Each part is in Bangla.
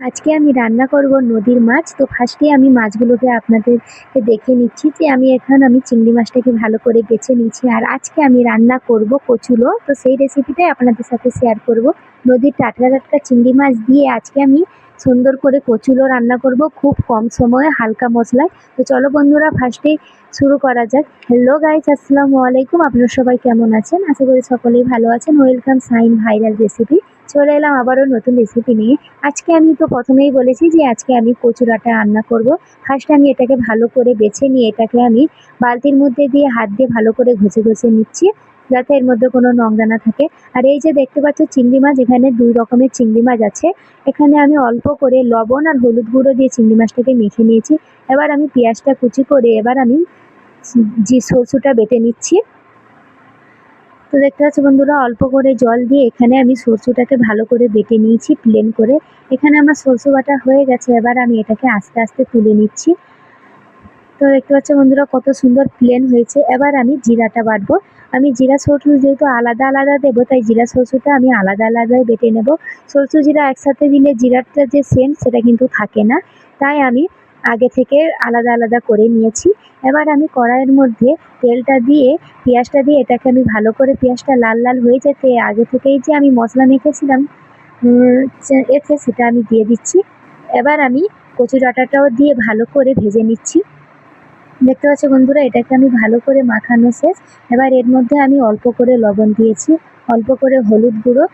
আজকে আমি রান্না করব নদীর মাছ। তো ফার্স্টে আমি মাছগুলোকে আপনাদেরকে দেখে নিচ্ছি যে আমি চিংড়ি মাছটাকে ভালো করে বেছে নিয়েছি। আর আজকে আমি রান্না করব কচুলো। তো সেই রেসিপিটাই আপনাদের সাথে শেয়ার করব। নদীর টাটকা টাটকা চিংড়ি মাছ দিয়ে আজকে আমি সুন্দর করে কচুলো রান্না করব খুব কম সময়ে হালকা মশলায়। তো চলো বন্ধুরা ফার্স্টেই শুরু করা যাক। হ্যালো গাইস, আসসালামু আলাইকুম। আপনারা সবাই কেমন আছেন? আশা করি সকলেই ভালো আছেন। Welcome sign viral recipe. চলে এলাম আবারও নতুন রেসিপি নিয়ে। আজকে আমি তো প্রথমেই বলেছি যে আজকে আমি কচু ডাঁটা রান্না করব। ফার্স্ট আমি এটাকে ভালো করে বেছে নিয়ে এটাকে আমি বালতির মধ্যে দিয়ে হাত দিয়ে ভালো করে ঘষে ঘষে নিচ্ছি, যাতে এর মধ্যে কোনো নোংরা না থাকে। আর এই যে দেখতে পাচ্ছ চিংড়ি মাছ, এখানে ২ রকমের চিংড়ি মাছ আছে। এখানে আমি অল্প করে লবণ আর হলুদ গুঁড়ো দিয়ে চিংড়ি মাছটাকে মেখে নিয়েছি। এবার আমি পেঁয়াজটা কুচি করে এবার আমি যে সরষেটা বেটে নিচ্ছি। তো দেখতে পাচ্ছ বন্ধুরা, অল্প করে জল দিয়ে এখানে আমি সরষেটাকে ভালো করে বেটে নিয়েছি প্লেন করে। এখানে আমার সরষে বাটা হয়ে গেছে, এবার আমি এটাকে আস্তে আস্তে তুলে নিচ্ছি। তো দেখতে পাচ্ছ বন্ধুরা কত সুন্দর প্লেন হয়েছে। এবার আমি জিরাটা বাটবো। আমি জিরা সরষে যেহেতু আলাদা আলাদা দেবো, তাই জিরা সরষেটা আমি আলাদা আলাদাই বেটে নেব। সরষে জিরা একসাথে দিলে জিরাটার যে সেন্ট সেটা কিন্তু থাকে না, তাই আমি আগে থেকে আলাদা আলাদা করে নিয়েছি। এবার আমি কড়াইয়ের মধ্যে তেলটা দিয়ে পেঁয়াজটা দিয়ে এটাকে আমি ভালো করে, পেঁয়াজটা লাল লাল হয়ে যেতে আগে থেকেই যে আমি মশলা মেখেছিলাম সেটা আমি দিয়ে দিচ্ছি। এবার আমি কচু ডাঁটাটাও দিয়ে ভালো করে ভেজে নিচ্ছি। দেখতে পাচ্ছ বন্ধুরা, এটাকে আমি ভালো করে মাখানো শেষ। এবার এর মধ্যে আমি অল্প করে লবণ দিয়েছি, অল্প করে হলুদ গুঁড়ো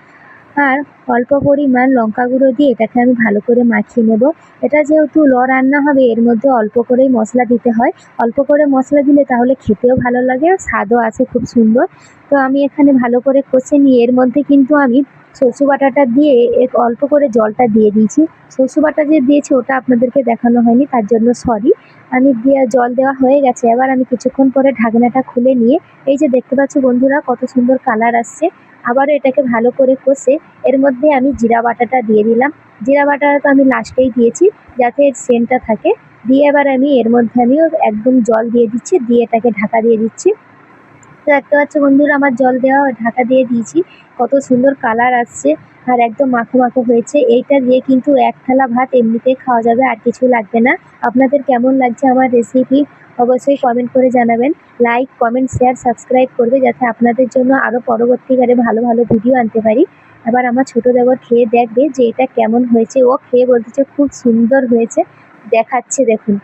আর অল্প পরিমাণ লঙ্কা গুঁড়ো দিয়ে এটাকে আমি ভালো করে মাখিয়ে নেব। এটা যেহেতু রান্না হবে, এর মধ্যে অল্প করেই মশলা দিতে হয়। অল্প করে মশলা দিলে তাহলে খেতেও ভালো লাগে আর স্বাদও আসে খুব সুন্দর। তো আমি এখানে ভালো করে কষে নিয়ে এর মধ্যে কিন্তু আমি সরষে বাটাটা দিয়ে অল্প করে জলটা দিয়ে দিয়েছি। সরষে বাটা যে দিয়েছি ওটা আপনাদেরকে দেখানো হয়নি, তার জন্য সরি। আমি জল দেওয়া হয়ে গেছে। এবার আমি কিছুক্ষণ পরে ঢাকনাটা খুলে নিয়ে এই যে দেখতে পাচ্ছ বন্ধুরা কত সুন্দর কালার আসছে। আবারও এটাকে ভালো করে কষে এর মধ্যে আমি জিরা বাটাটা দিয়ে দিলাম। জিরা বাটাটা তো আমি লাস্টেই দিয়েছি, যাতে এর সেন্টটা থাকে। দিয়ে এবার আমি এর মধ্যে একদম জল দিয়ে দিচ্ছি, দিয়ে এটাকে ঢাকা দিয়ে দিচ্ছি। তো দেখতে পাচ্ছ বন্ধুরা, আমার জল দেওয়া ঢাকা দিয়ে দিয়েছি। কত সুন্দর কালার আসছে আর একদম মাখো মাখো হয়েছে। এইটা দিয়ে কিন্তু এক থালা ভাত এমনিতেই খাওয়া যাবে, আর কিছু লাগবে না। আপনাদের কেমন লাগছে আমার রেসিপি অবশ্যই কমেন্ট করে জানাবেন। লাইক, কমেন্ট, শেয়ার, সাবস্ক্রাইব করবে, যাতে আপনাদের জন্য আরও পরবর্তীকালে ভালো ভালো ভিডিও আনতে পারি। এবার আমার ছোট দেবর খেয়ে দেখবে যে এটা কেমন হয়েছে। ও খেয়ে বলতেছে খুব সুন্দর হয়েছে, দেখাচ্ছে দেখুন।